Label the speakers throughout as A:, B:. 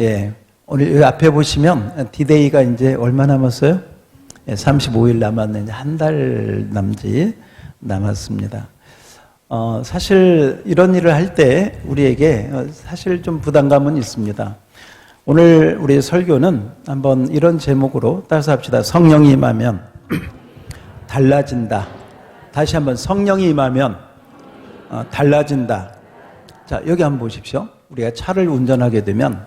A: 예, 오늘 여기 앞에 보시면 디데이가 이제 얼마 남았어요? 예, 35일 남았는데 한 달 남았습니다. 사실 이런 일을 할 때 우리에게 사실 좀 부담감은 있습니다. 오늘 우리 설교는 한번 이런 제목으로 따라서 합시다. 성령이 임하면 달라진다. 다시 한번 성령이 임하면 달라진다. 자, 여기 한번 보십시오. 우리가 차를 운전하게 되면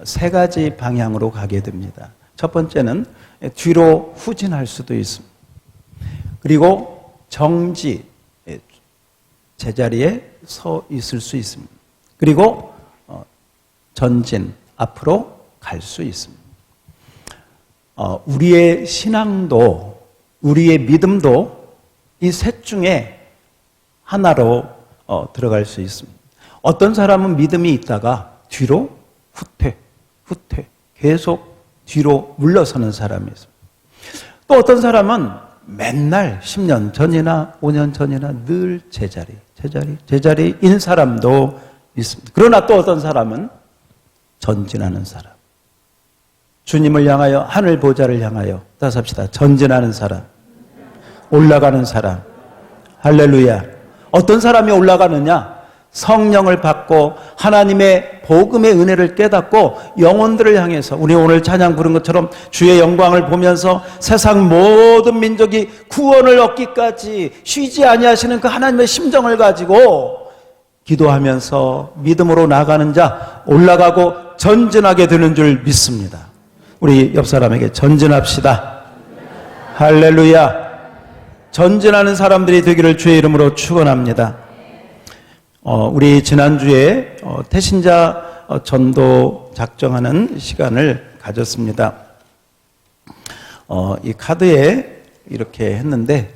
A: 세 가지 방향으로 가게 됩니다. 첫 번째는 뒤로 후진할 수도 있습니다. 그리고 정지, 제자리에 서 있을 수 있습니다. 그리고 전진, 앞으로 갈 수 있습니다. 우리의 신앙도, 우리의 믿음도 이 셋 중에 하나로 들어갈 수 있습니다. 어떤 사람은 믿음이 있다가 뒤로 후퇴, 계속 뒤로 물러서는 사람이 있습니다. 또 어떤 사람은 맨날 10년 전이나 5년 전이나 늘 제자리인 사람도 있습니다. 그러나 또 어떤 사람은 전진하는 사람. 주님을 향하여, 하늘 보좌를 향하여, 따라서 합시다. 전진하는 사람, 올라가는 사람. 할렐루야. 어떤 사람이 올라가느냐? 성령을 받고 하나님의 복음의 은혜를 깨닫고 영혼들을 향해서, 우리 오늘 찬양 부른 것처럼 주의 영광을 보면서 세상 모든 민족이 구원을 얻기까지 쉬지 아니하시는 그 하나님의 심정을 가지고 기도하면서 믿음으로 나가는 자, 올라가고 전진하게 되는 줄 믿습니다. 우리 옆 사람에게 전진합시다. 할렐루야. 전진하는 사람들이 되기를 주의 이름으로 축원합니다. 우리 지난주에 태신자 전도 작정하는 시간을 가졌습니다. 이 카드에 이렇게 했는데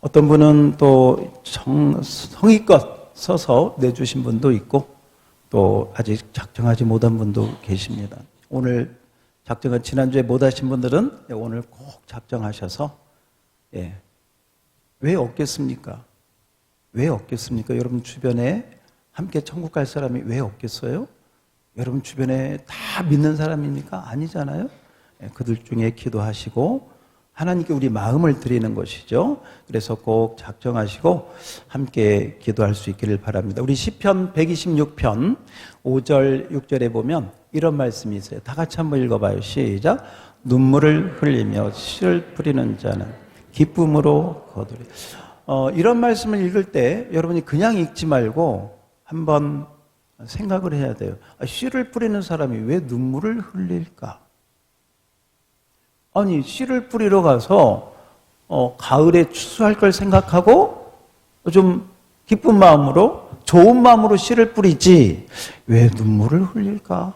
A: 어떤 분은 또 성의껏 써서 내주신 분도 있고 또 아직 작정하지 못한 분도 계십니다. 오늘 작정한, 지난주에 못 하신 분들은 오늘 꼭 작정하셔서, 왜 없겠습니까? 왜 없겠습니까? 여러분 주변에 함께 천국 갈 사람이 왜 없겠어요? 여러분 주변에 다 믿는 사람입니까? 아니잖아요. 그들 중에 기도하시고 하나님께 우리 마음을 드리는 것이죠. 그래서 꼭 작정하시고 함께 기도할 수 있기를 바랍니다. 우리 시편 126편 5절 6절에 보면 이런 말씀이 있어요. 다 같이 한번 읽어봐요. 시작. 눈물을 흘리며 씨를 뿌리는 자는 기쁨으로 거두리. 이런 말씀을 읽을 때 여러분이 그냥 읽지 말고 한번 생각을 해야 돼요. 씨를 뿌리는 사람이 왜 눈물을 흘릴까? 아니, 씨를 뿌리러 가서 가을에 추수할 걸 생각하고 좀 기쁜 마음으로, 좋은 마음으로 씨를 뿌리지 왜 눈물을 흘릴까?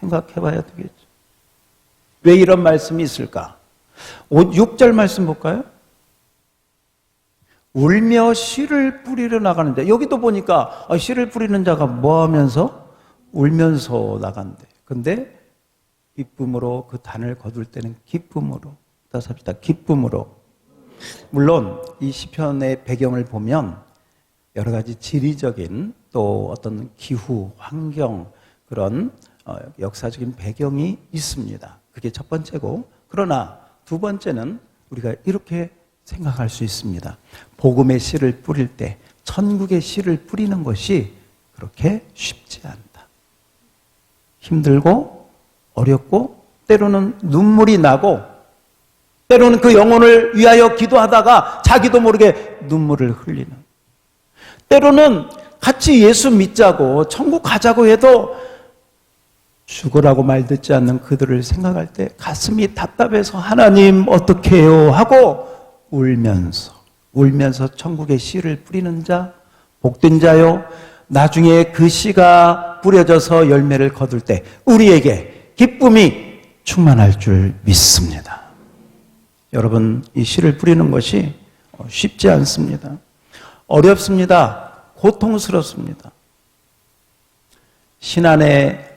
A: 생각해 봐야 되겠죠. 왜 이런 말씀이 있을까? 6절 말씀 볼까요? 울며 씨를 뿌리러 나가는데, 여기도 보니까 씨를 뿌리는 자가 뭐 하면서? 울면서 나간대. 근데 기쁨으로 그 단을 거둘 때는 기쁨으로. 다시 합시다. 기쁨으로. 물론 이 시편의 배경을 보면 여러 가지 지리적인 또 어떤 기후, 환경, 그런 역사적인 배경이 있습니다. 그게 첫 번째고, 그러나 두 번째는 우리가 이렇게 생각할 수 있습니다. 복음의 씨를 뿌릴 때, 천국의 씨를 뿌리는 것이 그렇게 쉽지 않다. 힘들고 어렵고 때로는 눈물이 나고 때로는 그 영혼을 위하여 기도하다가 자기도 모르게 눈물을 흘리는, 때로는 같이 예수 믿자고 천국 가자고 해도 죽으라고 말 듣지 않는 그들을 생각할 때 가슴이 답답해서 하나님 어떻게 해요? 하고 울면서 천국의 씨를 뿌리는 자, 복된 자요. 나중에 그 씨가 뿌려져서 열매를 거둘 때 우리에게 기쁨이 충만할 줄 믿습니다. 여러분, 이 씨를 뿌리는 것이 쉽지 않습니다. 어렵습니다. 고통스럽습니다. 신안에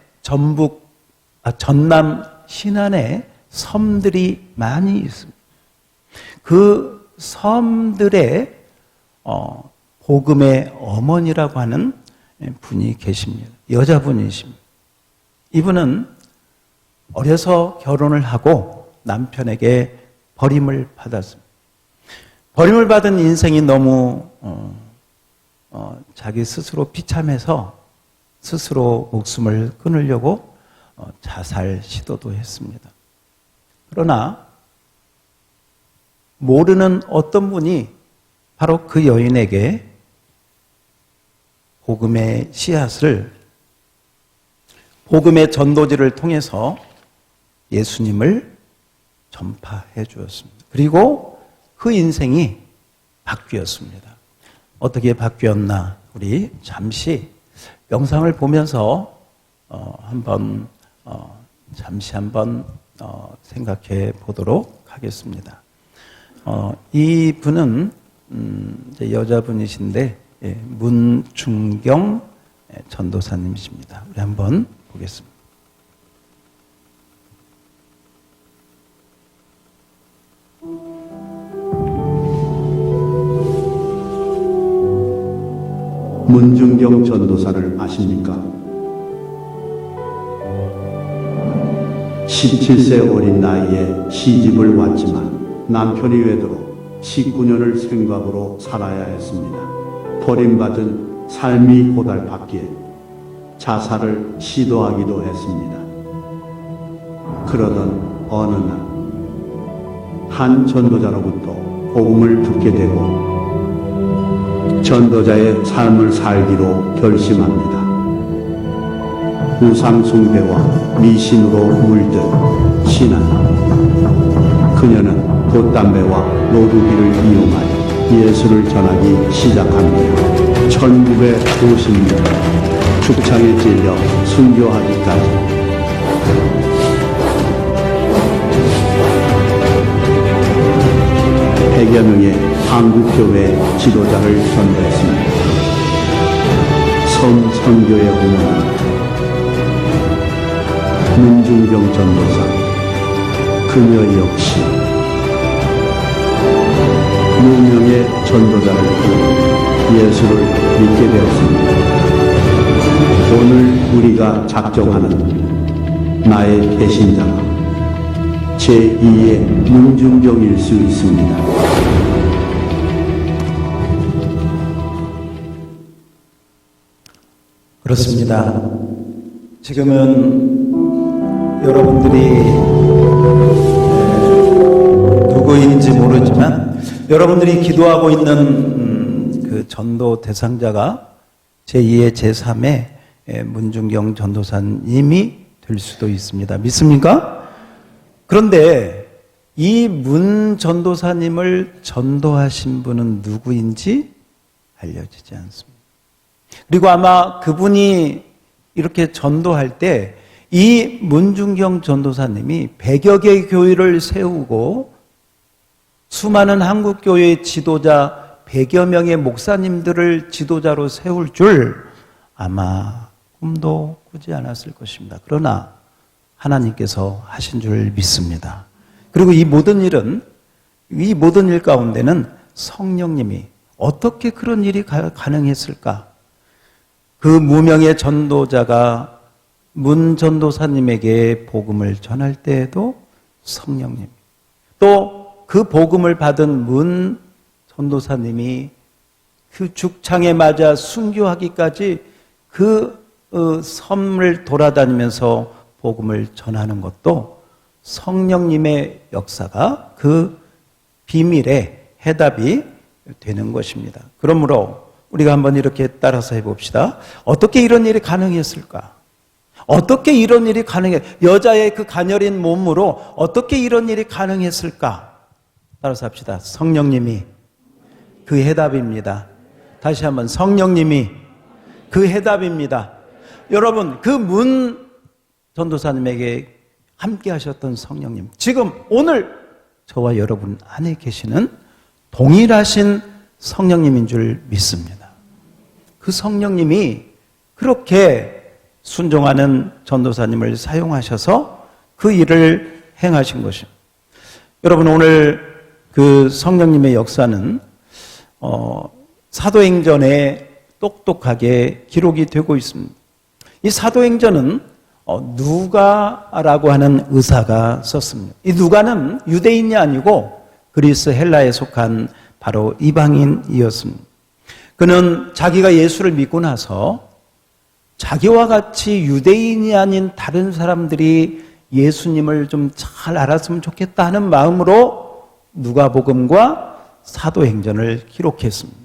A: 전남 신안에 섬들이 많이 있습니다. 그 섬들의 복음의 어머니라고 하는 분이 계십니다. 여자분이십니다. 이분은 어려서 결혼을 하고 남편에게 버림을 받았습니다. 버림을 받은 인생이 너무 자기 스스로 비참해서 스스로 목숨을 끊으려고 자살 시도도 했습니다. 그러나 모르는 어떤 분이 바로 그 여인에게 복음의 씨앗을, 복음의 전도지를 통해서 예수님을 전파해 주었습니다. 그리고 그 인생이 바뀌었습니다. 어떻게 바뀌었나 우리 잠시 영상을 보면서 잠시 한번 생각해 보도록 하겠습니다. 이 분은 이제 여자분이신데 문중경 전도사님이십니다. 우리 한번 보겠습니다.
B: 문중경 전도사를 아십니까? 17세 어린 나이에 시집을 왔지만 남편이 외도로 19년을 생각으로 살아야 했습니다. 버림받은 삶이 고달팠기에 자살을 시도하기도 했습니다. 그러던 어느 날 한 전도자로부터 복음을 듣게 되고 전도자의 삶을 살기로 결심합니다. 우상 숭배와 미신으로 물든 신앙. 그녀는 돛담배와 노두기를 이용하여 예수를 전하기 시작합니다. 1950년 죽창에 찔려 순교하기까지. 100여 명의 한국교회 지도자를 전도했습니다. 선교의 어머니 문중경 전도사, 그녀 역시 무명의 전도자를 통해 예수를 믿게 되었습니다. 오늘 우리가 작정하는 나의 배신자가 제2의 문중경일 수 있습니다.
A: 그렇습니다. 지금은 여러분들이 누구인지 모르지만 여러분들이 기도하고 있는 그 전도 대상자가 제2의 제3의 문중경 전도사님이 될 수도 있습니다. 믿습니까? 그런데 이 문 전도사님을 전도하신 분은 누구인지 알려지지 않습니다. 그리고 아마 그분이 이렇게 전도할 때 이 문중경 전도사님이 100여 개의 교회를 세우고 수많은 한국교회의 지도자 100여 명의 목사님들을 지도자로 세울 줄 아마 꿈도 꾸지 않았을 것입니다. 그러나 하나님께서 하신 줄 믿습니다. 그리고 이 모든 일 가운데는 성령님이 어떻게 그런 일이 가능했을까? 그 무명의 전도자가 문 전도사님에게 복음을 전할 때에도 성령님, 또 그 복음을 받은 문 전도사님이 그 죽창에 맞아 순교하기까지 그 섬을 돌아다니면서 복음을 전하는 것도 성령님의 역사가 그 비밀의 해답이 되는 것입니다. 그러므로 우리가 한번 이렇게 따라서 해봅시다. 어떻게 이런 일이 가능했을까? 어떻게 이런 일이 여자의 그 가녀린 몸으로 어떻게 이런 일이 가능했을까? 따라서 합시다. 성령님이 그 해답입니다. 다시 한번 성령님이 그 해답입니다. 여러분, 그 문 전도사님에게 함께 하셨던 성령님, 지금 오늘 저와 여러분 안에 계시는 동일하신 성령님인 줄 믿습니다. 그 성령님이 그렇게 순종하는 전도사님을 사용하셔서 그 일을 행하신 것입니다. 여러분, 오늘 그 성령님의 역사는 사도행전에 똑똑하게 기록이 되고 있습니다. 이 사도행전은 누가라고 하는 의사가 썼습니다. 이 누가는 유대인이 아니고 그리스 헬라에 속한 바로 이방인이었습니다. 그는 자기가 예수를 믿고 나서 자기와 같이 유대인이 아닌 다른 사람들이 예수님을 좀 잘 알았으면 좋겠다 하는 마음으로 누가복음과 사도행전을 기록했습니다.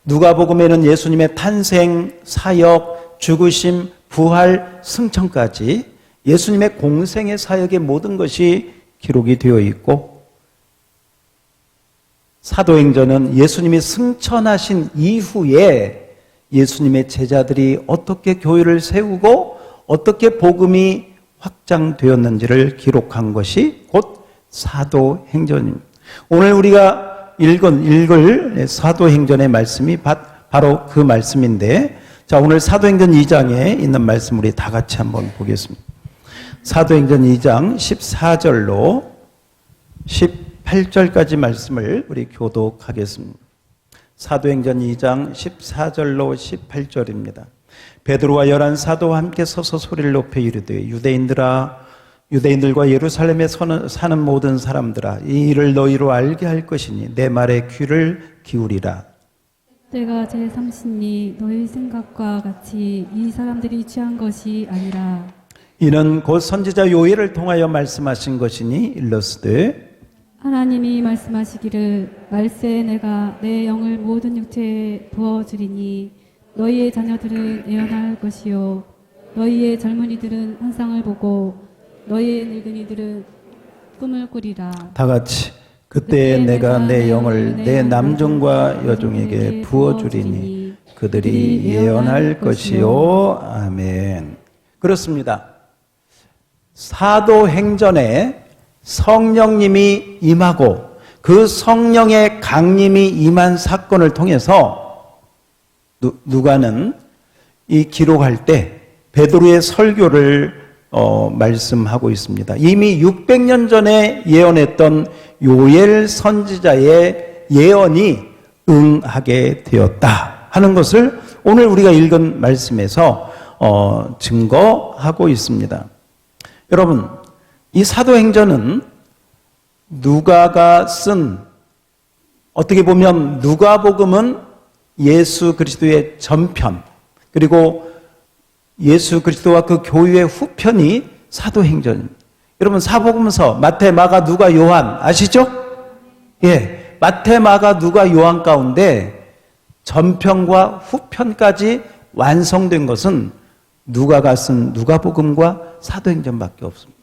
A: 누가복음에는 예수님의 탄생, 사역, 죽으심, 부활, 승천까지 예수님의 공생의 사역의 모든 것이 기록이 되어 있고, 사도행전은 예수님이 승천하신 이후에 예수님의 제자들이 어떻게 교회를 세우고 어떻게 복음이 확장되었는지를 기록한 것이 곧 사도행전입니다. 오늘 우리가 읽을 사도행전의 말씀이 바로 그 말씀인데, 자, 오늘 사도행전 2장에 있는 말씀 우리 다 같이 한번 보겠습니다. 사도행전 2장 14절로 18절까지 말씀을 우리 교독하겠습니다. 사도행전 2장 14절로 18절입니다. 베드로와 11 사도와 함께 서서 소리를 높여 이르되 유대인들과 예루살렘에 사는 모든 사람들아, 이 일을 너희로 알게 할 것이니 내 말에 귀를 기울이라.
C: 때가 제30니 너희 생각과 같이 이 사람들이 취한 것이 아니라
A: 이는 곧 선지자 요엘을 통하여 말씀하신 것이니 일러스되
C: 하나님이 말씀하시기를 말세에 내가 내 영을 모든 육체에 부어주리니 너희의 자녀들은 예언할 것이요 너희의 젊은이들은 환상을 보고 너희의 늙은이들은 꿈을 꾸리라.
A: 다 같이 그때 내가 내 영을 내 남종과 여종에게 부어주리니 그들이 예언할 것이요. 아멘. 그렇습니다. 사도행전에 성령님이 임하고 그 성령의 강림이 임한 사건을 통해서 누가는 이 기록할 때 베드로의 설교를 말씀하고 있습니다. 이미 600년 전에 예언했던 요엘 선지자의 예언이 응하게 되었다 하는 것을 오늘 우리가 읽은 말씀에서 증거하고 있습니다. 여러분, 이 사도행전은 누가가 쓴, 어떻게 보면 누가복음은 예수 그리스도의 전편, 그리고 예수 그리스도와 그 교회의 후편이 사도행전입니다. 여러분, 사복음서 마태, 마가, 누가, 요한 아시죠? 예, 마태, 마가, 누가, 요한 가운데 전편과 후편까지 완성된 것은 누가가 쓴 누가복음과 사도행전밖에 없습니다.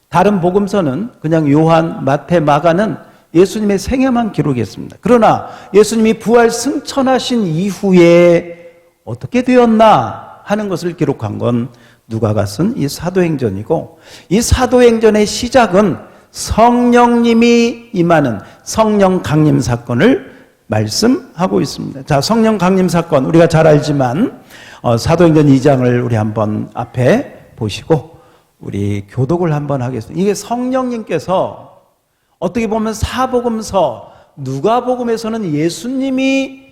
A: 다른 복음서는 그냥 요한, 마태, 마가는 예수님의 생애만 기록했습니다. 그러나 예수님이 부활 승천하신 이후에 어떻게 되었나 하는 것을 기록한 건 누가가 쓴 이 사도행전이고, 이 사도행전의 시작은 성령님이 임하는 성령 강림 사건을 말씀하고 있습니다. 자, 성령 강림 사건 우리가 잘 알지만 사도행전 2장을 우리 한번 앞에 보시고 우리 교독을 한번 하겠습니다. 이게 성령님께서 어떻게 보면 사복음서 누가복음에서는 예수님이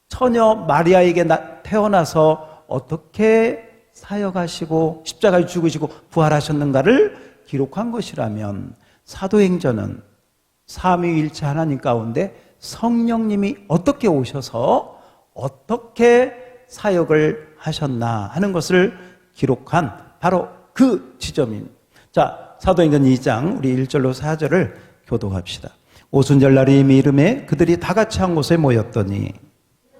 A: 처녀 마리아에게 태어나서 어떻게 사역하시고 십자가에 죽으시고 부활하셨는가를 기록한 것이라면, 사도행전은 삼위일체 하나님 가운데 성령님이 어떻게 오셔서 어떻게 사역을 하셨나 하는 것을 기록한 바로 그 지점입니다. 자, 사도행전 2장 우리 1절로 4절을 교독합시다. 오순절날이 이미 이름에 그들이 다 같이 한 곳에 모였더니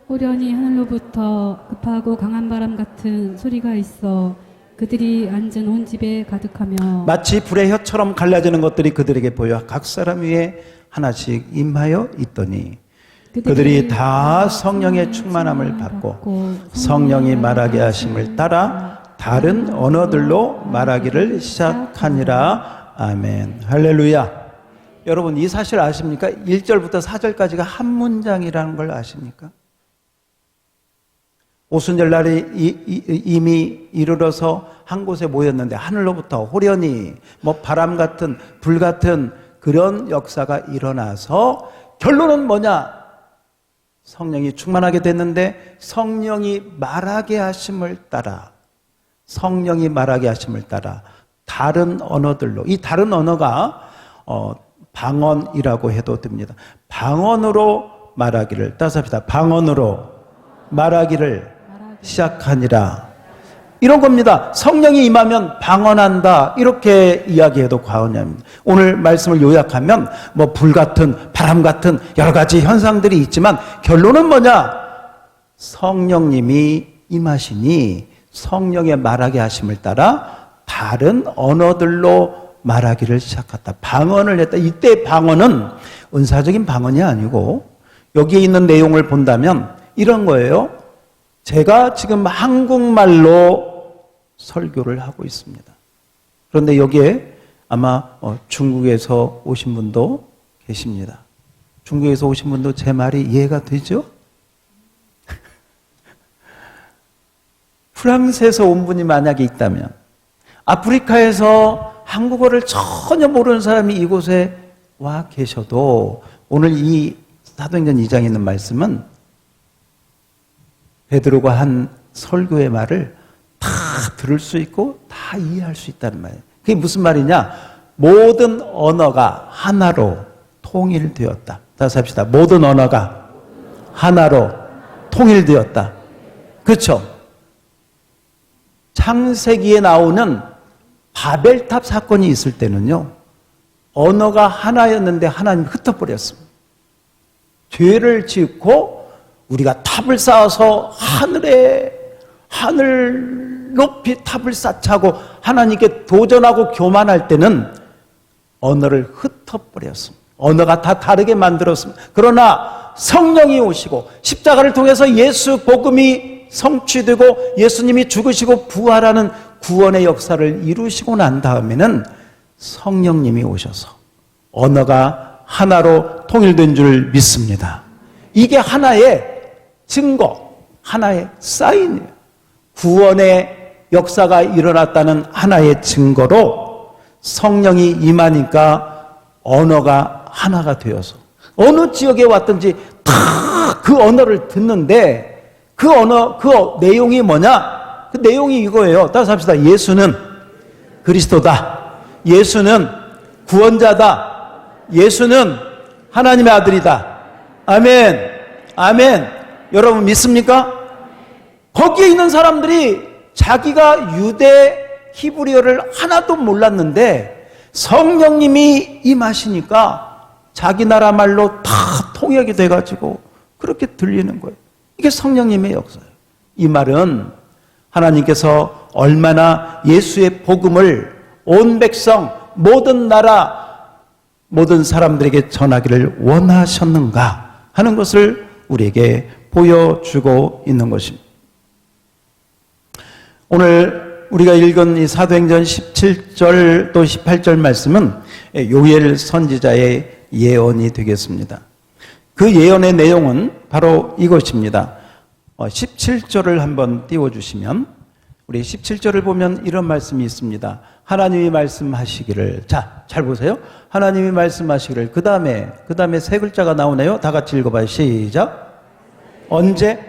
C: 호련히 하늘로부터 급하고 강한 바람 같은 소리가 있어 그들이 앉은 온 집에 가득하며
A: 마치 불의 혀처럼 갈라지는 것들이 그들에게 보여 각 사람 위에 하나씩 임하여 있더니 그들이 다 성령의 충만함을 받고 성령이 말하게 하심을 따라 다른 언어들로 말하기를 시작하니라. 아멘. 할렐루야. 여러분, 이 사실 아십니까? 1절부터 4절까지가 한 문장이라는 걸 아십니까? 오순절날이 이미 이르러서 한 곳에 모였는데 하늘로부터 호련히 바람 같은 불 같은 그런 역사가 일어나서 결론은 뭐냐? 성령이 충만하게 됐는데 성령이 말하게 하심을 따라 성령이 말하게 하심을 따라 다른 언어들로, 이 다른 언어가 방언이라고 해도 됩니다. 방언으로 말하기를, 따서 합시다. 방언으로 말하기를 시작하니라. 이런 겁니다. 성령이 임하면 방언한다, 이렇게 이야기해도 과언이 아닙니다. 오늘 말씀을 요약하면 뭐 불같은, 바람 같은 여러 가지 현상들이 있지만 결론은 뭐냐? 성령님이 임하시니 성령의 말하게 하심을 따라 다른 언어들로 말하기를 시작했다. 방언을 했다. 이때 방언은 은사적인 방언이 아니고 여기에 있는 내용을 본다면 이런 거예요. 제가 지금 한국말로 설교를 하고 있습니다. 그런데 여기에 아마 중국에서 오신 분도 계십니다. 중국에서 오신 분도 제 말이 이해가 되죠? 프랑스에서 온 분이 만약에 있다면, 아프리카에서 한국어를 전혀 모르는 사람이 이곳에 와 계셔도 오늘 이 사도행전 2장에 있는 말씀은 베드로가 한 설교의 말을 다 들을 수 있고 다 이해할 수 있다는 말이에요. 그게 무슨 말이냐? 모든 언어가 하나로 통일되었다. 다시 합시다. 모든 언어가 하나로 통일되었다. 그렇죠? 창세기에 나오는 바벨탑 사건이 있을 때는요, 언어가 하나였는데 하나님이 흩어버렸습니다. 죄를 짓고 우리가 탑을 쌓아서 하늘 높이 탑을 쌓자고 하나님께 도전하고 교만할 때는 언어를 흩어버렸습니다. 언어가 다 다르게 만들었습니다. 그러나 성령이 오시고 십자가를 통해서 예수 복음이 성취되고 예수님이 죽으시고 부활하는 구원의 역사를 이루시고 난 다음에는 성령님이 오셔서 언어가 하나로 통일된 줄 믿습니다. 이게 하나의 증거, 하나의 사인이에요. 구원의 역사가 일어났다는 하나의 증거로 성령이 임하니까 언어가 하나가 되어서 어느 지역에 왔든지 다 그 언어를 듣는데 그 내용이 뭐냐? 그 내용이 이거예요. 따라서 합시다. 예수는 그리스도다. 예수는 구원자다. 예수는 하나님의 아들이다. 아멘. 아멘. 여러분 믿습니까? 거기에 있는 사람들이 자기가 유대 히브리어를 하나도 몰랐는데 성령님이 임하시니까 자기 나라 말로 다 통역이 돼가지고 그렇게 들리는 거예요. 이게 성령님의 역사예요. 이 말은 하나님께서 얼마나 예수의 복음을 온 백성, 모든 나라, 모든 사람들에게 전하기를 원하셨는가 하는 것을 우리에게 보여주고 있는 것입니다. 오늘 우리가 읽은 이 사도행전 17절 또 18절 말씀은 요엘 선지자의 예언이 되겠습니다. 그 예언의 내용은 바로 이것입니다. 17절을 한번 띄워주시면, 우리 17절을 보면 이런 말씀이 있습니다. 하나님이 말씀하시기를, 자, 잘 보세요. 하나님이 말씀하시기를, 그 다음에 세 글자가 나오네요. 다 같이 읽어봐요. 시작. 언제?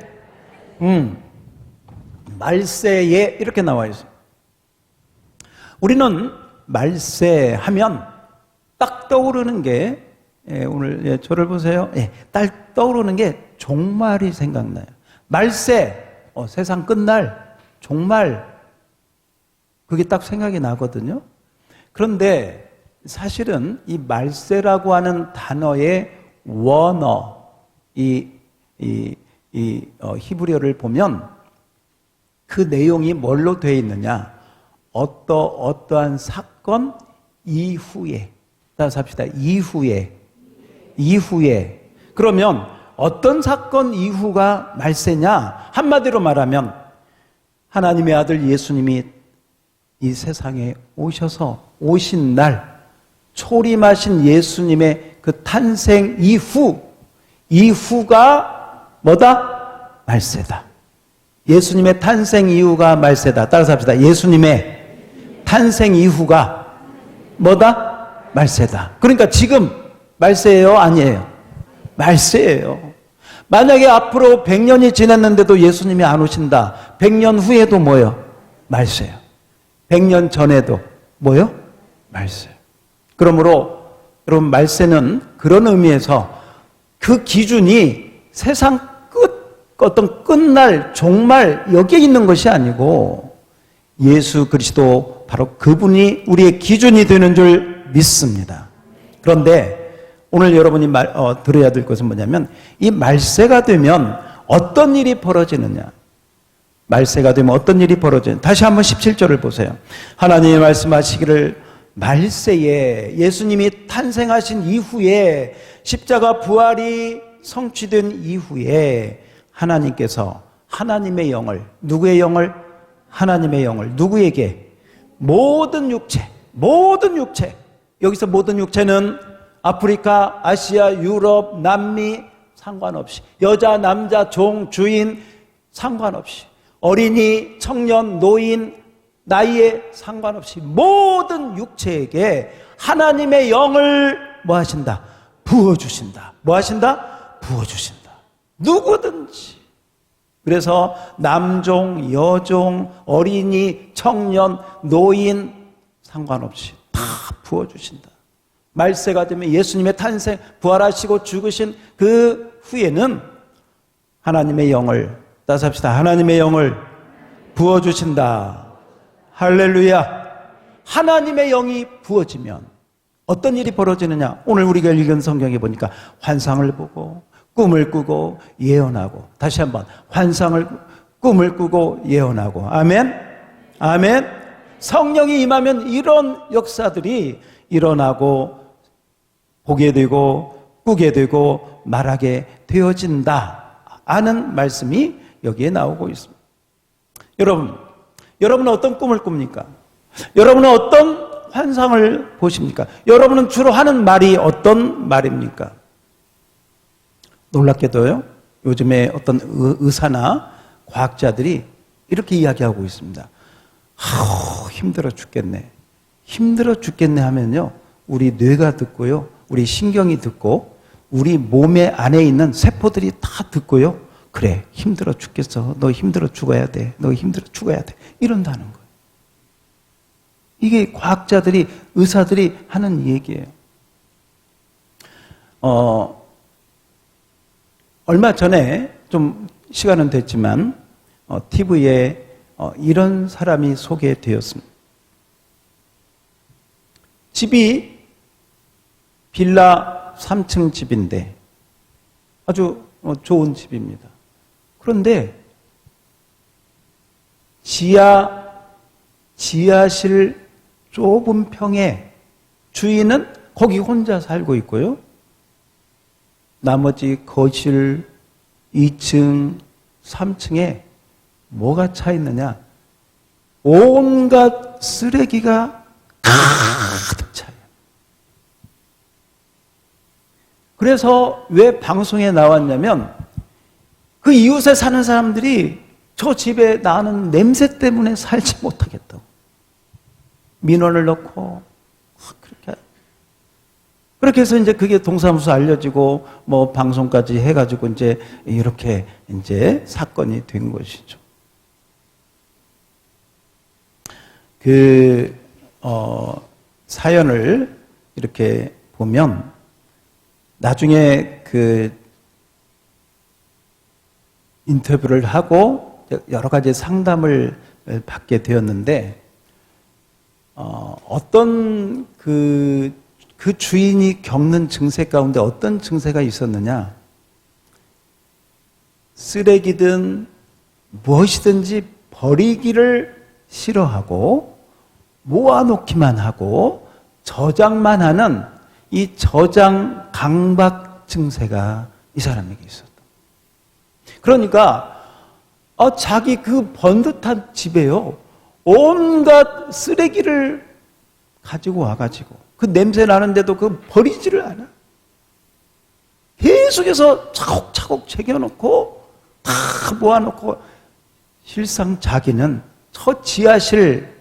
A: 말세에, 이렇게 나와 있어요. 우리는 말세하면 딱 떠오르는 게, 오늘 저를 보세요. 딱 떠오르는 게 종말이 생각나요. 말세, 세상 끝날, 종말, 그게 딱 생각이 나거든요. 그런데 사실은 이 말세라고 하는 단어의 원어, 히브리어를 보면 그 내용이 뭘로 되어 있느냐? 어떠한 사건 이후에, 따라서 합시다. 이후에. 그러면 어떤 사건 이후가 말세냐? 한마디로 말하면 하나님의 아들 예수님이 이 세상에 오신 날, 초림하신 예수님의 그 탄생 이후가 뭐다? 말세다. 예수님의 탄생 이후가 말세다. 따라서 합시다. 예수님의 탄생 이후가 뭐다? 말세다. 그러니까 지금 말세예요? 아니에요? 말세예요. 만약에 앞으로 100년이 지났는데도 예수님이 안 오신다. 100년 후에도 뭐예요? 말세요. 100년 전에도 뭐요? 말세요. 그러므로 여러분 말세는 그런 의미에서 그 기준이 세상 어떤 끝날 종말 여기에 있는 것이 아니고 예수 그리스도 바로 그분이 우리의 기준이 되는 줄 믿습니다. 그런데 오늘 여러분이 들어야 될 것은 뭐냐면 이 말세가 되면 어떤 일이 벌어지느냐. 말세가 되면 어떤 일이 벌어지느냐. 다시 한번 17절을 보세요. 하나님이 말씀하시기를 말세에 예수님이 탄생하신 이후에 십자가 부활이 성취된 이후에 하나님께서 하나님의 영을 누구의 영을? 하나님의 영을 누구에게? 모든 육체 여기서 모든 육체는 아프리카, 아시아, 유럽, 남미 상관없이 여자, 남자, 종, 주인 상관없이 어린이, 청년, 노인 나이에 상관없이 모든 육체에게 하나님의 영을 뭐 하신다? 부어주신다. 뭐 하신다? 부어주신다. 누구든지. 그래서 남종, 여종, 어린이, 청년, 노인 상관없이 다 부어주신다. 말세가 되면 예수님의 탄생, 부활하시고 죽으신 그 후에는 하나님의 영을 따서 합시다. 하나님의 영을 부어주신다. 할렐루야. 하나님의 영이 부어지면 어떤 일이 벌어지느냐. 오늘 우리가 읽은 성경에 보니까 환상을 보고 꿈을 꾸고 예언하고. 다시 한번 환상을 꿈을 꾸고 예언하고. 아멘. 아멘. 성령이 임하면 이런 역사들이 일어나고 보게 되고 꾸게 되고 말하게 되어진다 하는 말씀이 여기에 나오고 있습니다. 여러분은 어떤 꿈을 꿉니까? 여러분은 어떤 환상을 보십니까? 여러분은 주로 하는 말이 어떤 말입니까? 놀랍게도요, 요즘에 어떤 의사나 과학자들이 이렇게 이야기하고 있습니다. 힘들어 죽겠네. 힘들어 죽겠네 하면요, 우리 뇌가 듣고요, 우리 신경이 듣고, 우리 몸의 안에 있는 세포들이 다 듣고요, 그래, 힘들어 죽겠어. 너 힘들어 죽어야 돼. 너 힘들어 죽어야 돼. 이런다는 거예요. 이게 과학자들이, 의사들이 하는 얘기예요. 얼마 전에 좀 시간은 됐지만 TV에 이런 사람이 소개되었습니다. 집이 빌라 3층 집인데 아주 좋은 집입니다. 그런데 지하실 좁은 평에 주인은 거기 혼자 살고 있고요. 나머지 거실 2층, 3층에 뭐가 차 있느냐? 온갖 쓰레기가 가득 차요. 그래서 왜 방송에 나왔냐면 그 이웃에 사는 사람들이 저 집에 나는 냄새 때문에 살지 못하겠다고. 민원을 넣고 그렇게 해서 이제 그게 동사무소 알려지고 뭐 방송까지 해가지고 이제 이렇게 이제 사건이 된 것이죠. 그 사연을 이렇게 보면 나중에 그 인터뷰를 하고 여러 가지 상담을 받게 되었는데 어떤 그 주인이 겪는 증세 가운데 어떤 증세가 있었느냐? 쓰레기든 무엇이든지 버리기를 싫어하고 모아놓기만 하고 저장만 하는 이 저장 강박 증세가 이 사람에게 있었다. 그러니까 자기 그 번듯한 집에요, 온갖 쓰레기를 가지고 와가지고 그 냄새 나는데도 그 버리지를 않아. 계속해서 차곡차곡 챙겨놓고 다 모아놓고 실상 자기는 저 지하실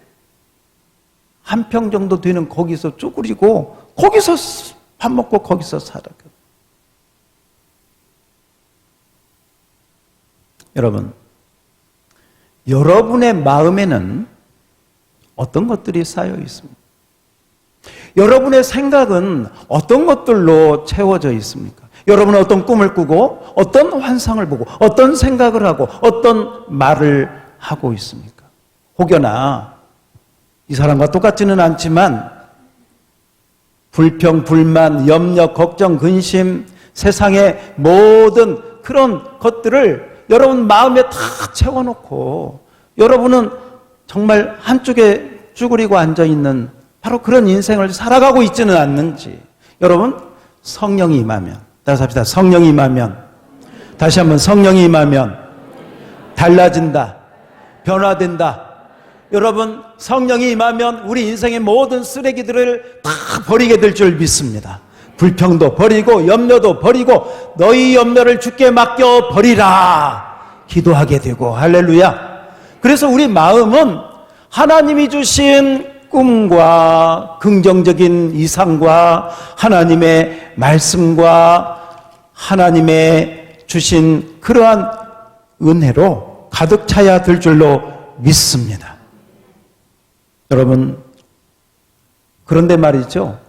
A: 한 평 정도 되는 거기서 쪼그리고 거기서 밥 먹고 거기서 살아. 여러분, 여러분의 마음에는 어떤 것들이 쌓여 있습니까? 여러분의 생각은 어떤 것들로 채워져 있습니까? 여러분은 어떤 꿈을 꾸고 어떤 환상을 보고 어떤 생각을 하고 어떤 말을 하고 있습니까? 혹여나 이 사람과 똑같지는 않지만 불평, 불만, 염려, 걱정, 근심, 세상의 모든 그런 것들을 여러분 마음에 다 채워놓고 여러분은 정말 한쪽에 쭈그리고 앉아있는 바로 그런 인생을 살아가고 있지는 않는지. 여러분, 성령이 임하면, 따라서 합시다. 성령이 임하면, 다시 한번 성령이 임하면 달라진다, 변화된다. 여러분, 성령이 임하면 우리 인생의 모든 쓰레기들을 다 버리게 될 줄 믿습니다. 불평도 버리고 염려도 버리고 너희 염려를 주께 맡겨 버리라 기도하게 되고, 할렐루야. 그래서 우리 마음은 하나님이 주신 꿈과 긍정적인 이상과 하나님의 말씀과 하나님의 주신 그러한 은혜로 가득 차야 될 줄로 믿습니다. 여러분, 그런데 말이죠,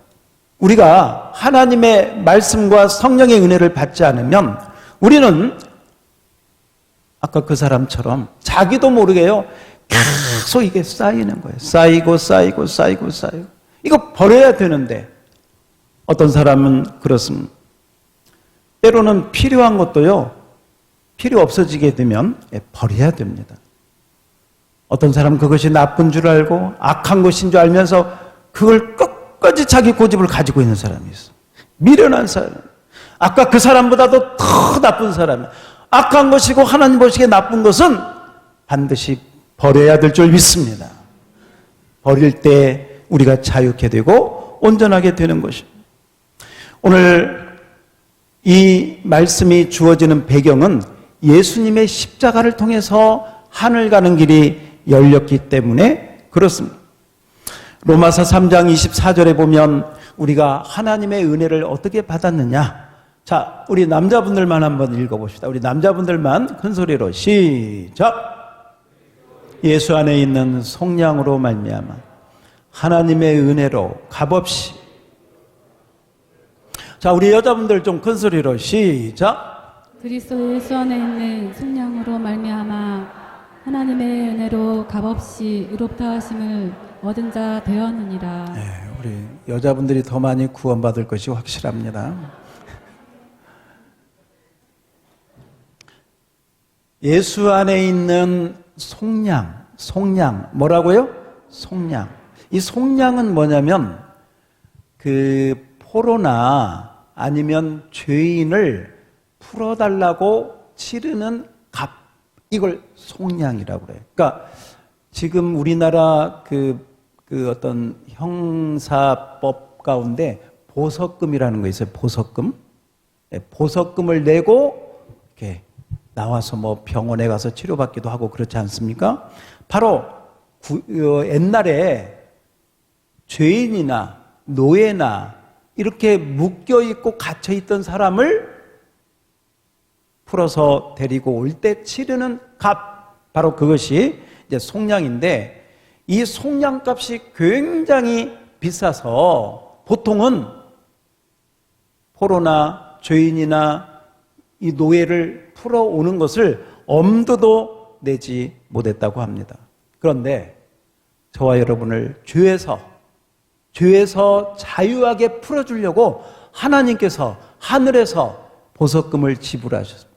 A: 우리가 하나님의 말씀과 성령의 은혜를 받지 않으면 우리는 아까 그 사람처럼 자기도 모르게요, 계속 이게 쌓이는 거예요. 쌓이고 쌓이고 쌓이고 쌓이고. 이거 버려야 되는데 어떤 사람은 그렇습니다. 때로는 필요한 것도요, 필요 없어지게 되면 버려야 됩니다. 어떤 사람은 그것이 나쁜 줄 알고 악한 것인 줄 알면서 그걸 끝까지 자기 고집을 가지고 있는 사람이 있어. 미련한 사람. 아까 그 사람보다도 더 나쁜 사람. 악한 것이고 하나님 보시기에 나쁜 것은 반드시 버려야 될 줄 믿습니다. 버릴 때 우리가 자유케 되고 온전하게 되는 것입니다. 오늘 이 말씀이 주어지는 배경은 예수님의 십자가를 통해서 하늘 가는 길이 열렸기 때문에 그렇습니다. 로마서 3장 24절에 보면 우리가 하나님의 은혜를 어떻게 받았느냐. 자, 우리 남자분들만 한번 읽어봅시다. 우리 남자분들만 큰 소리로 시작. 예수 안에 있는 속량으로 말미암아 하나님의 은혜로 값없이. 자, 우리 여자분들 좀 큰 소리로 시작.
C: 그리스도 예수 안에 있는 속량으로 말미암아 하나님의 은혜로 값없이 의롭다 하심을 얻은 자 되었느니라.
A: 네, 우리 여자분들이 더 많이 구원받을 것이 확실합니다. 예수 안에 있는 속량, 뭐라고요? 속량. 이 속량은 뭐냐면 그 포로나 아니면 죄인을 풀어달라고 치르는 값, 이걸 속량이라고 그래요. 그러니까 지금 우리나라 그 어떤 형사법 가운데 보석금이라는 거 있어요. 보석금. 보석금을 내고 이렇게 나와서 뭐 병원에 가서 치료받기도 하고 그렇지 않습니까? 바로 옛날에 죄인이나 노예나 이렇게 묶여있고 갇혀있던 사람을 풀어서 데리고 올 때 치르는 값, 바로 그것이 이제 속량인데, 이 속량값이 굉장히 비싸서 보통은 포로나 죄인이나 이 노예를 풀어오는 것을 엄두도 내지 못했다고 합니다. 그런데 저와 여러분을 죄에서 자유하게 풀어주려고 하나님께서 하늘에서 보석금을 지불하셨습니다.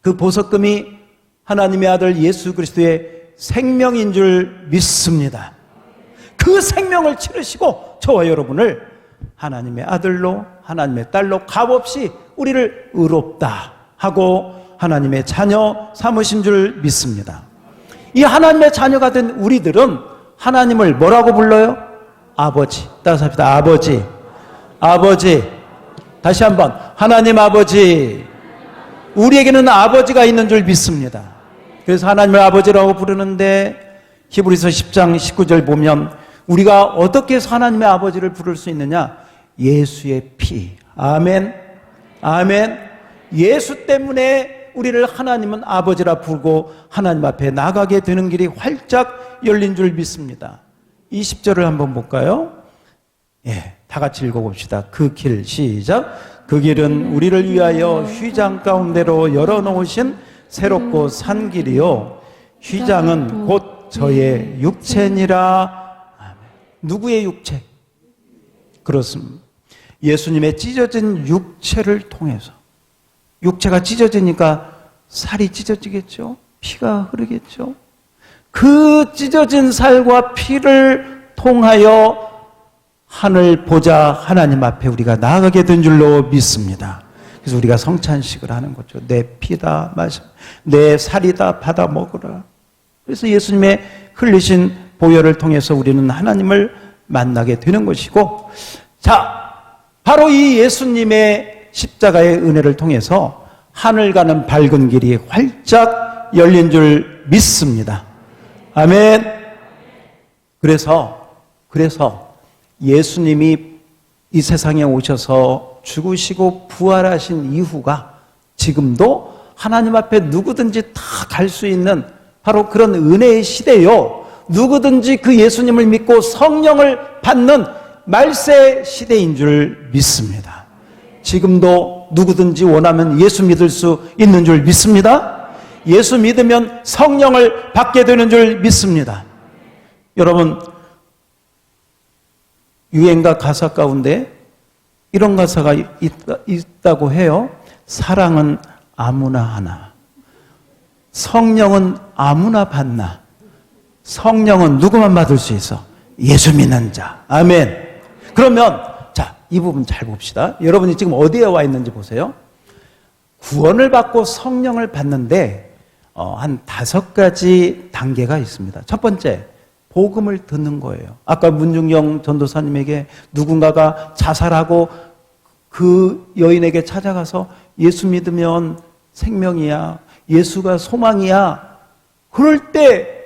A: 그 보석금이 하나님의 아들 예수 그리스도의 생명인 줄 믿습니다. 그 생명을 치르시고 저와 여러분을 하나님의 아들로, 하나님의 딸로 값없이 우리를 의롭다 하고 하나님의 자녀 삼으신 줄 믿습니다. 이 하나님의 자녀가 된 우리들은 하나님을 뭐라고 불러요? 아버지. 따라서 합시다. 아버지. 아버지. 다시 한번. 하나님 아버지. 우리에게는 아버지가 있는 줄 믿습니다. 그래서 하나님을 아버지라고 부르는데 히브리서 10장 19절 보면 우리가 어떻게 해서 하나님의 아버지를 부를 수 있느냐? 예수의 피. 아멘. 아멘. 예수 때문에 우리를 하나님은 아버지라 부르고 하나님 앞에 나가게 되는 길이 활짝 열린 줄 믿습니다. 20절을 한번 볼까요? 예, 다 같이 읽어봅시다. 그 길, 시작. 그 길은 우리를 위하여 휘장 가운데로 열어놓으신 새롭고 산 길이요. 휘장은 곧 저의 육체니라. 아멘. 누구의 육체? 그렇습니다. 예수님의 찢어진 육체를 통해서. 육체가 찢어지니까 살이 찢어지겠죠? 피가 흐르겠죠? 그 찢어진 살과 피를 통하여 하늘 보좌 하나님 앞에 우리가 나아가게 된 줄로 믿습니다. 그래서 우리가 성찬식을 하는 거죠. 내 피다 마셔, 내 살이다 받아 먹으라. 그래서 예수님의 흘리신 보혈을 통해서 우리는 하나님을 만나게 되는 것이고, 자, 바로 이 예수님의 십자가의 은혜를 통해서 하늘 가는 밝은 길이 활짝 열린 줄 믿습니다. 아멘. 그래서 예수님이 이 세상에 오셔서 죽으시고 부활하신 이후가 지금도 하나님 앞에 누구든지 다 갈 수 있는 바로 그런 은혜의 시대요. 누구든지 그 예수님을 믿고 성령을 받는 말세 시대인 줄 믿습니다. 지금도 누구든지 원하면 예수 믿을 수 있는 줄 믿습니다. 예수 믿으면 성령을 받게 되는 줄 믿습니다. 여러분, 유행가 가사 가운데 이런 가사가 있다고 해요. 사랑은 아무나 하나, 성령은 아무나 받나. 성령은 누구만 받을 수 있어? 예수 믿는 자. 아멘. 그러면 자, 이 부분 잘 봅시다. 여러분이 지금 어디에 와 있는지 보세요. 구원을 받고 성령을 받는데 한 5가지 단계가 있습니다. 첫 번째, 복음을 듣는 거예요. 아까 문중경 전도사님에게 누군가가 자살하고 그 여인에게 찾아가서 예수 믿으면 생명이야, 예수가 소망이야, 그럴 때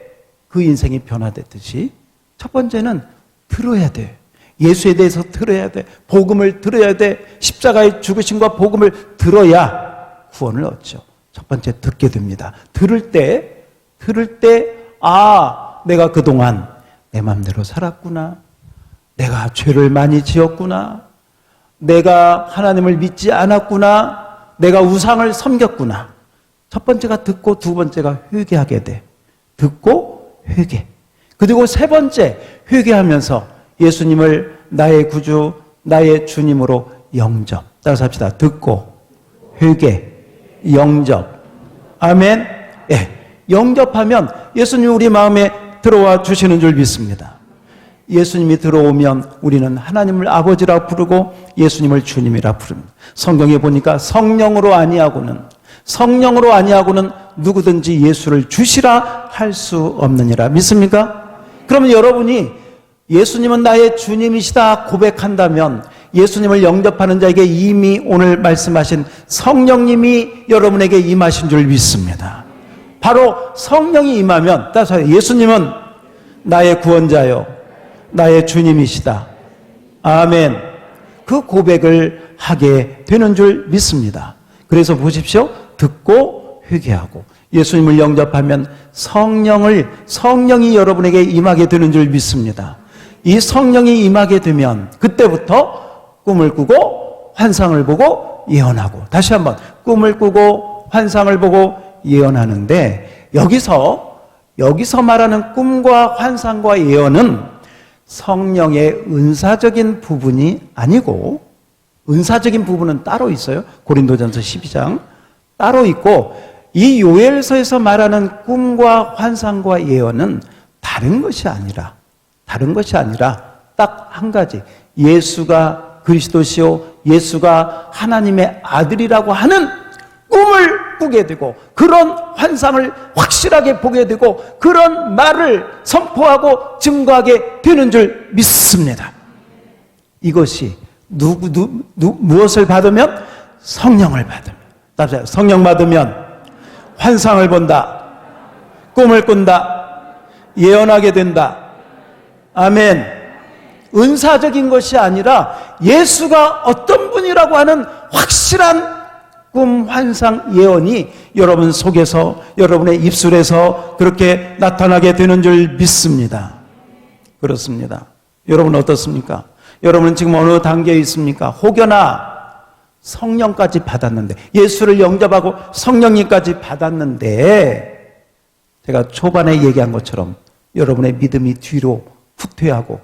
A: 그 인생이 변화됐듯이 첫 번째는 들어야 돼. 예수에 대해서 들어야 돼. 복음을 들어야 돼. 십자가의 죽으심과 복음을 들어야 구원을 얻죠. 첫 번째 듣게 됩니다. 들을 때 아, 내가 그동안 내 마음대로 살았구나. 내가 죄를 많이 지었구나. 내가 하나님을 믿지 않았구나. 내가 우상을 섬겼구나. 첫 번째가 듣고 두 번째가 회개하게 돼. 듣고 회개. 그리고 세 번째, 회개하면서 예수님을 나의 구주, 나의 주님으로 영접. 따라서 합시다. 듣고 회개, 영접. 아멘. 예. 영접하면 예수님이 우리 마음에 들어와 주시는 줄 믿습니다. 예수님이 들어오면 우리는 하나님을 아버지라 부르고 예수님을 주님이라 부릅니다. 성경에 보니까 성령으로 아니하고는 누구든지 예수를 주시라 할 수 없느니라. 믿습니까? 그러면 여러분이 예수님은 나의 주님이시다 고백한다면 예수님을 영접하는 자에게 이미 오늘 말씀하신 성령님이 여러분에게 임하신 줄 믿습니다. 바로 성령이 임하면, 따라서 예수님은 나의 구원자요, 나의 주님이시다. 아멘. 그 고백을 하게 되는 줄 믿습니다. 그래서 보십시오. 듣고 회개하고 예수님을 영접하면 성령이 여러분에게 임하게 되는 줄 믿습니다. 이 성령이 임하게 되면 그때부터 꿈을 꾸고 환상을 보고 예언하고, 다시 한번 꿈을 꾸고 환상을 보고 예언하는데, 여기서 말하는 꿈과 환상과 예언은 성령의 은사적인 부분이 아니고, 은사적인 부분은 따로 있어요. 고린도전서 12장 따로 있고, 이 요엘서에서 말하는 꿈과 환상과 예언은 다른 것이 아니라 딱 한 가지, 예수가 그리스도시요, 예수가 하나님의 아들이라고 하는 꿈을 꾸게 되고, 그런 환상을 확실하게 보게 되고, 그런 말을 선포하고 증거하게 되는 줄 믿습니다. 이것이 무엇을 받으면? 성령을 받으면. 성령 받으면 환상을 본다, 꿈을 꾼다, 예언하게 된다. 아멘. 은사적인 것이 아니라 예수가 어떤 분이라고 하는 확실한 꿈, 환상, 예언이 여러분 속에서, 여러분의 입술에서 그렇게 나타나게 되는 줄 믿습니다. 그렇습니다. 여러분 어떻습니까? 여러분은 지금 어느 단계에 있습니까? 혹여나 성령까지 받았는데, 예수를 영접하고 성령님까지 받았는데, 제가 초반에 얘기한 것처럼 여러분의 믿음이 뒤로 후퇴하고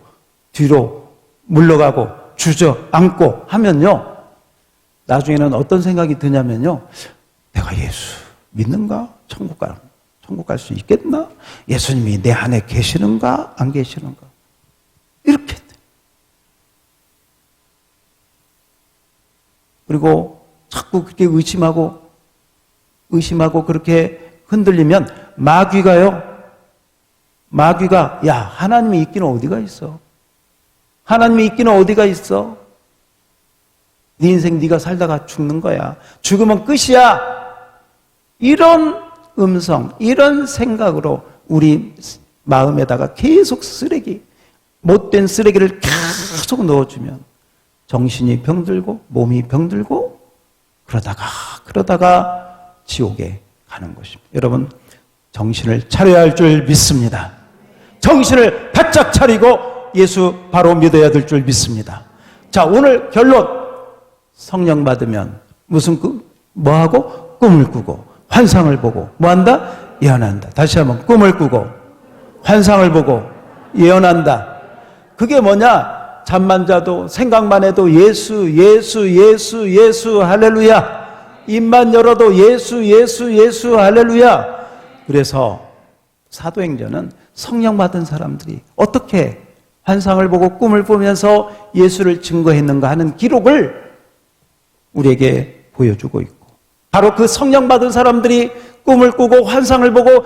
A: 뒤로 물러가고 주저앉고 하면요, 나중에는 어떤 생각이 드냐면요, 내가 예수 믿는가? 천국 갈 수 있겠나? 예수님이 내 안에 계시는가? 안 계시는가? 이렇게 돼. 그리고 자꾸 그렇게 의심하고 그렇게 흔들리면 마귀가 야, 하나님이 있기는 어디가 있어? 하나님이 있기는 어디가 있어? 네 인생 네가 살다가 죽는 거야. 죽으면 끝이야. 이런 음성, 이런 생각으로 우리 마음에다가 계속 못된 쓰레기를 계속 넣어주면 정신이 병들고 몸이 병들고 그러다가 지옥에 가는 것입니다. 여러분, 정신을 차려야 할 줄 믿습니다. 정신을 바짝 차리고 예수 바로 믿어야 될 줄 믿습니다. 자, 오늘 결론. 성령 받으면 뭐하고? 꿈을 꾸고 환상을 보고 뭐한다? 예언한다. 다시 한번, 꿈을 꾸고 환상을 보고 예언한다. 그게 뭐냐? 잠만 자도 생각만 해도 예수 할렐루야. 입만 열어도 예수 할렐루야. 그래서 사도행전은 성령 받은 사람들이 어떻게 환상을 보고 꿈을 보면서 예수를 증거했는가 하는 기록을 우리에게 보여주고 있고, 바로 그 성령 받은 사람들이 꿈을 꾸고 환상을 보고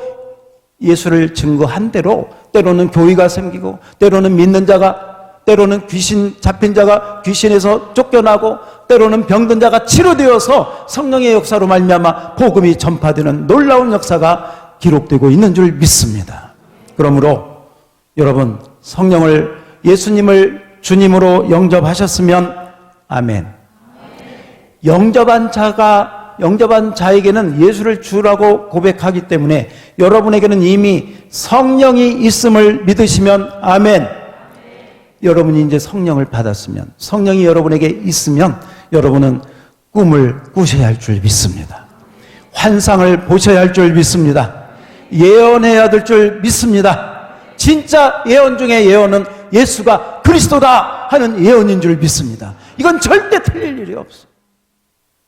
A: 예수를 증거한 대로 때로는 교회가 생기고, 때로는 믿는 자가, 때로는 귀신 잡힌 자가 귀신에서 쫓겨나고, 때로는 병든 자가 치료되어서 성령의 역사로 말미암아 복음이 전파되는 놀라운 역사가 기록되고 있는 줄 믿습니다. 그러므로 여러분, 성령을, 예수님을 주님으로 영접하셨으면 아멘. 영접한 자에게는 예수를 주라고 고백하기 때문에 여러분에게는 이미 성령이 있음을 믿으시면 아멘. 여러분이 이제 성령을 받았으면, 성령이 여러분에게 있으면 여러분은 꿈을 꾸셔야 할 줄 믿습니다. 환상을 보셔야 할 줄 믿습니다. 예언해야 될 줄 믿습니다. 진짜 예언 중에 예언은 예수가 그리스도다 하는 예언인 줄 믿습니다. 이건 절대 틀릴 일이 없어요.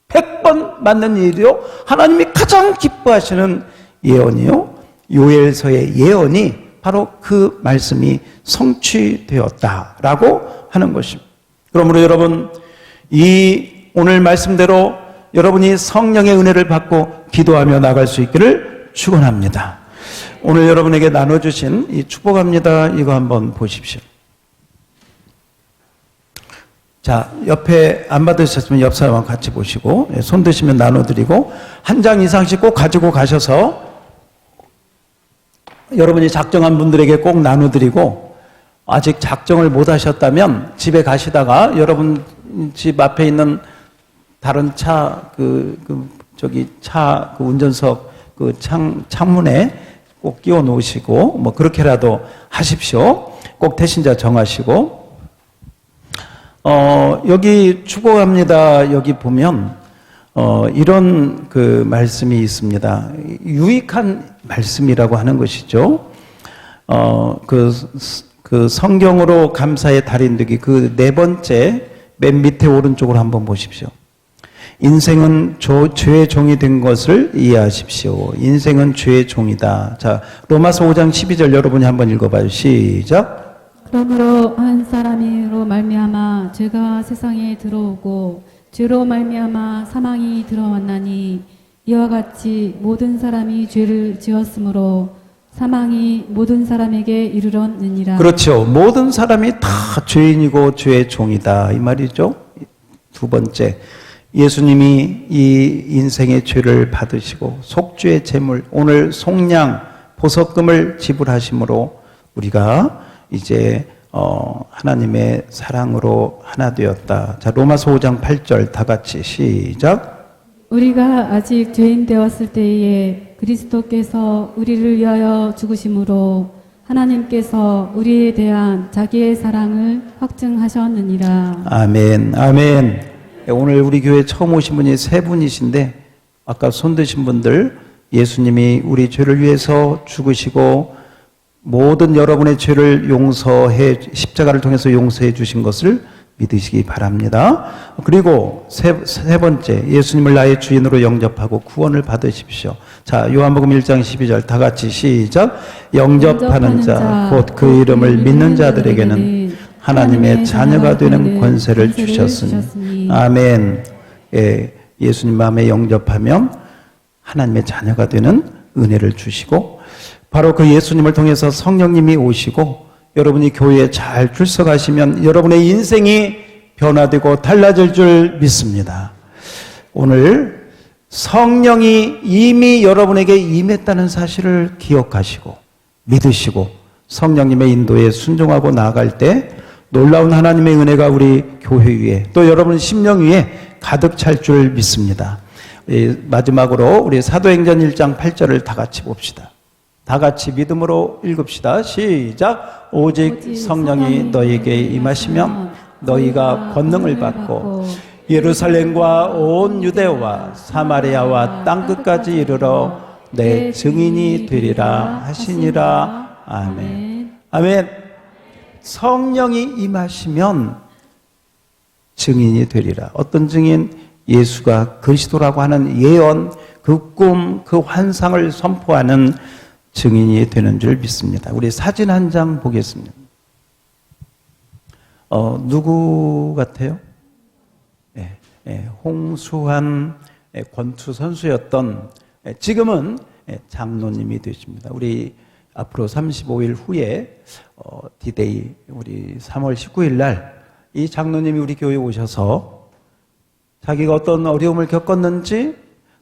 A: 100번 맞는 일이요, 하나님이 가장 기뻐하시는 예언이요, 요엘서의 예언이 바로 그 말씀이 성취되었다라고 하는 것입니다. 그러므로 여러분, 이 오늘 말씀대로 여러분이 성령의 은혜를 받고 기도하며 나갈 수 있기를 축원합니다. 오늘 여러분에게 나눠주신 이 축복합니다, 이거 한번 보십시오. 자, 옆에 안 받으셨으면 옆 사람하고 같이 보시고, 손 드시면 나눠드리고, 한 장 이상씩 꼭 가지고 가셔서 여러분이 작정한 분들에게 꼭 나눠드리고, 아직 작정을 못 하셨다면 집에 가시다가 여러분 집 앞에 있는 다른 차, 운전석 창문에 꼭 끼워 놓으시고, 뭐 그렇게라도 하십시오. 꼭 태신자 정하시고, 여기 축복합니다. 여기 보면, 이런 말씀이 있습니다. 유익한 말씀이라고 하는 것이죠. 성경으로 감사의 달인되기, 네 번째, 맨 밑에 오른쪽으로 한번 보십시오. 인생은 죄의 종이 된 것을 이해하십시오. 인생은 죄의 종이다. 자, 로마서 5장 12절 여러분이 한번 읽어봐요. 시작.
C: 그러므로 한 사람으로 말미암아 죄가 세상에 들어오고 죄로 말미암아 사망이 들어왔나니 이와 같이 모든 사람이 죄를 지었으므로 사망이 모든 사람에게 이르렀느니라.
A: 그렇죠. 모든 사람이 다 죄인이고 죄의 종이다, 이 말이죠. 두 번째, 예수님이 이 인생의 죄를 받으시고 속죄의 제물, 오늘 속량 보석금을 지불하심으로 우리가 이제 하나님의 사랑으로 하나 되었다. 자, 로마서 5장 8절 다 같이 시작.
C: 우리가 아직 죄인 되었을 때에 그리스도께서 우리를 위하여 죽으심으로 하나님께서 우리에 대한 자기의 사랑을 확증하셨느니라.
A: 아멘, 아멘. 오늘 우리 교회 처음 오신 분이 세 분이신데 아까 손 드신 분들 예수님이 우리 죄를 위해서 죽으시고 모든 여러분의 죄를 용서해 십자가를 통해서 용서해 주신 것을 믿으시기 바랍니다. 그리고 세 번째, 예수님을 나의 주인으로 영접하고 구원을 받으십시오. 자, 요한복음 1장 12절 다 같이 시작. 영접하는 자, 곧 그 이름을 믿는 자들에게는 하나님의 자녀가 되는 권세를 주셨으니. 아멘. 예, 예수님 마음에 영접하면 하나님의 자녀가 되는 은혜를 주시고 바로 그 예수님을 통해서 성령님이 오시고 여러분이 교회에 잘 출석하시면 여러분의 인생이 변화되고 달라질 줄 믿습니다. 오늘 성령이 이미 여러분에게 임했다는 사실을 기억하시고 믿으시고 성령님의 인도에 순종하고 나아갈 때 놀라운 하나님의 은혜가 우리 교회 위에 또 여러분 심령 위에 가득 찰 줄 믿습니다. 마지막으로 우리 사도행전 1장 8절을 다 같이 봅시다. 다 같이 믿음으로 읽읍시다. 시작. 오직 성령이 너희에게 임하시면 너희가 권능을 받고 예루살렘과 온 유대와 사마리아와 땅끝까지 이르러 내 증인이 되리라 하시니라. 아멘. 아멘. 성령이 임하시면 증인이 되리라. 어떤 증인? 예수가 그리스도라고 하는 예언, 그 꿈, 그 환상을 선포하는 증인이 되는 줄 믿습니다. 우리 사진 한 장 보겠습니다. 누구 같아요? 홍수환 권투 선수였던 지금은 장로님이 되십니다. 우리 앞으로 35일 후에 디데이 우리 3월 19일 날 이 장로님이 우리 교회에 오셔서 자기가 어떤 어려움을 겪었는지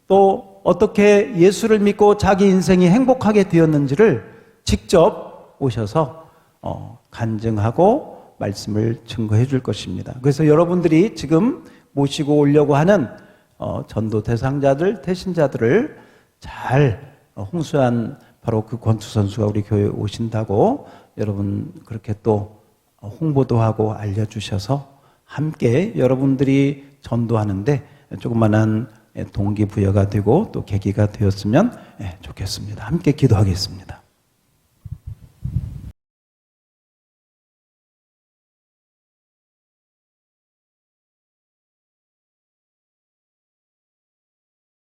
A: 또 어떻게 예수를 믿고 자기 인생이 행복하게 되었는지를 직접 오셔서 간증하고 말씀을 증거해 줄 것입니다. 그래서 여러분들이 지금 모시고 오려고 하는 전도 대상자들, 태신자들을 잘 홍수한 바로 그 권투 선수가 우리 교회에 오신다고 여러분 그렇게 또 홍보도 하고 알려주셔서 함께 여러분들이 전도하는데 조그만한 동기부여가 되고 또 계기가 되었으면 좋겠습니다. 함께 기도하겠습니다.